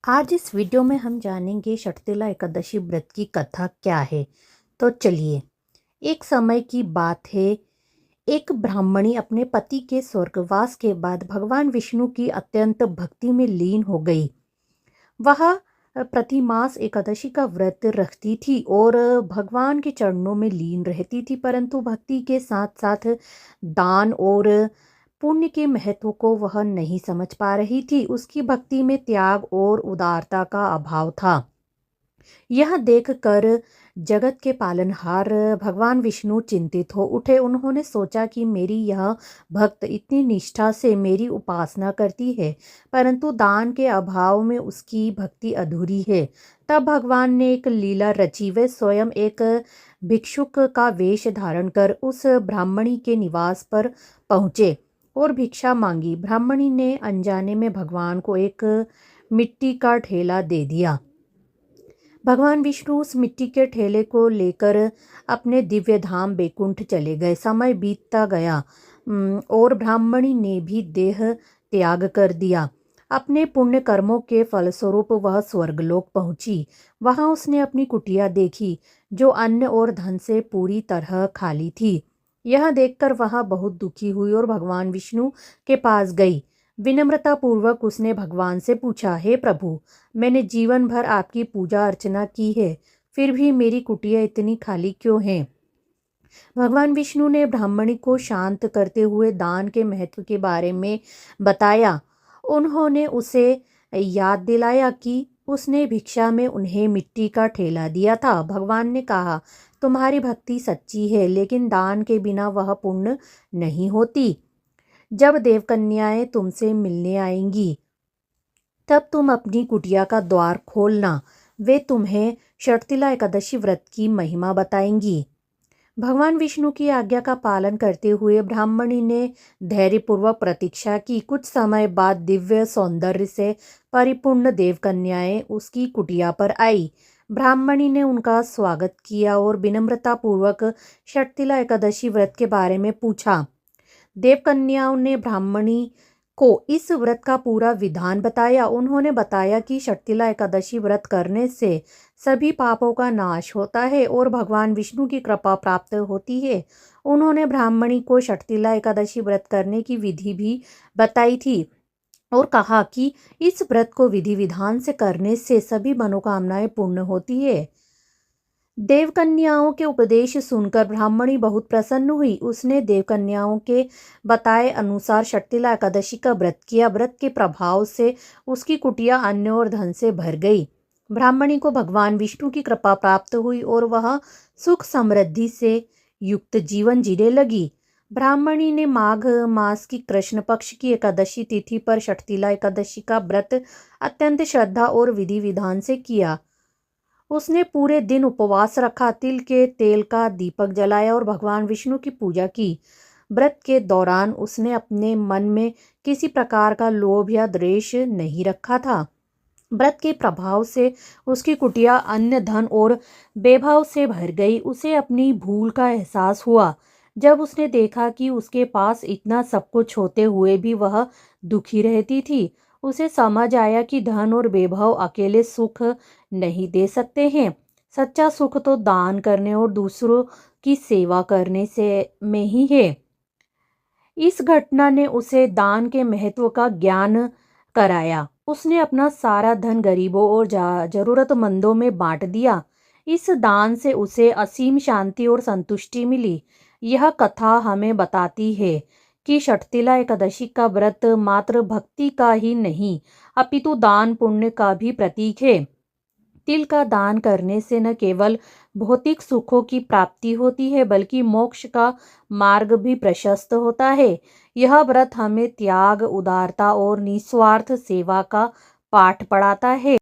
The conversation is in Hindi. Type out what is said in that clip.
आज इस वीडियो में हम जानेंगे षटतिला एकादशी व्रत की कथा क्या है। तो चलिए, एक समय की बात है। एक ब्राह्मणी अपने पति के स्वर्गवास के बाद भगवान विष्णु की अत्यंत भक्ति में लीन हो गई। वह प्रतिमास एकादशी का व्रत रखती थी और भगवान के चरणों में लीन रहती थी, परंतु भक्ति के साथ साथ दान और पुण्य के महत्व को वह नहीं समझ पा रही थी। उसकी भक्ति में त्याग और उदारता का अभाव था। यह देखकर जगत के पालनहार भगवान विष्णु चिंतित हो उठे। उन्होंने सोचा कि मेरी यह भक्त इतनी निष्ठा से मेरी उपासना करती है, परंतु दान के अभाव में उसकी भक्ति अधूरी है। तब भगवान ने एक लीला रची। वे स्वयं एक भिक्षुक का वेश धारण कर उस ब्राह्मणी के निवास पर पहुँचे और भिक्षा मांगी। ब्राह्मणी ने अनजाने में भगवान को एक मिट्टी का ठेला दे दिया। भगवान विष्णु उस मिट्टी के ठेले को लेकर अपने दिव्य धाम बैकुंठ चले गए। समय बीतता गया और ब्राह्मणी ने भी देह त्याग कर दिया। अपने पुण्य कर्मों के फलस्वरूप वह स्वर्गलोक पहुंची। वहां उसने अपनी कुटिया देखी, जो अन्न और धन से पूरी तरह खाली थी। यह देखकर वह बहुत दुखी हुई और भगवान विष्णु के पास गई। विनम्रता पूर्वक उसने भगवान से पूछा, हे प्रभु, मैंने जीवन भर आपकी पूजा अर्चना की है, फिर भी मेरी कुटिया इतनी खाली क्यों है? भगवान विष्णु ने ब्राह्मणी को शांत करते हुए दान के महत्व के बारे में बताया। उन्होंने उसे याद दिलाया कि उसने भिक्षा में उन्हें मिट्टी का ठेला दिया था। भगवान ने कहा, तुम्हारी भक्ति सच्ची है, लेकिन दान के बिना वह पूर्ण नहीं होती। जब देवकन्याएं तुमसे मिलने आएंगी, तब तुम अपनी कुटिया का द्वार खोलना। वे तुम्हें षटतिला एकादशी व्रत की महिमा बताएंगी। भगवान विष्णु की आज्ञा का पालन करते हुए ब्राह्मणी ने धैर्यपूर्वक प्रतीक्षा की। कुछ समय बाद दिव्य सौंदर्य से परिपूर्ण देवकन्याएं उसकी कुटिया पर आई। ब्राह्मणी ने उनका स्वागत किया और विनम्रता पूर्वक षटतिला एकादशी व्रत के बारे में पूछा। देवकन्याओं ने ब्राह्मणी को इस व्रत का पूरा विधान बताया। उन्होंने बताया कि षटतिला एकादशी व्रत करने से सभी पापों का नाश होता है और भगवान विष्णु की कृपा प्राप्त होती है। उन्होंने ब्राह्मणी को षटतिला एकादशी व्रत करने की विधि भी बताई थी और कहा कि इस व्रत को विधि विधान से करने से सभी मनोकामनाएं पूर्ण होती है। देवकन्याओं के उपदेश सुनकर ब्राह्मणी बहुत प्रसन्न हुई। उसने देवकन्याओं के बताए अनुसार षटतिला एकादशी का व्रत किया। व्रत के प्रभाव से उसकी कुटिया अन्न और धन से भर गई। ब्राह्मणी को भगवान विष्णु की कृपा प्राप्त हुई और वह सुख समृद्धि से युक्त जीवन जीने लगी। ब्राह्मणी ने माघ मास की कृष्ण पक्ष की एकादशी तिथि पर षटतिला एकादशी का व्रत अत्यंत श्रद्धा और विधि विधान से किया। उसने पूरे दिन उपवास रखा, तिल के तेल का दीपक जलाया और भगवान विष्णु की पूजा की। व्रत के दौरान उसने अपने मन में किसी प्रकार का लोभ या द्वेष नहीं रखा था। व्रत के प्रभाव से उसकी कुटिया अन्न धन और वैभव से भर गई। उसे अपनी भूल का एहसास हुआ। जब उसने देखा कि उसके पास इतना सब कुछ होते हुए भी वह दुखी रहती थी, उसे समझ आया कि धन और वैभव अकेले सुख नहीं दे सकते हैं। सच्चा सुख तो दान करने और दूसरों की सेवा करने से में ही है। इस घटना ने उसे दान के महत्व का ज्ञान कराया। उसने अपना सारा धन गरीबों और जरूरतमंदों में बांट दिया। इस दान से उसे असीम शांति और संतुष्टि मिली। यह कथा हमें बताती है कि षटतिला एकादशी का व्रत मात्र भक्ति का ही नहीं, अपितु दान पुण्य का भी प्रतीक है। तिल का दान करने से न केवल भौतिक सुखों की प्राप्ति होती है, बल्कि मोक्ष का मार्ग भी प्रशस्त होता है। यह व्रत हमें त्याग, उदारता और निस्वार्थ सेवा का पाठ पढ़ाता है।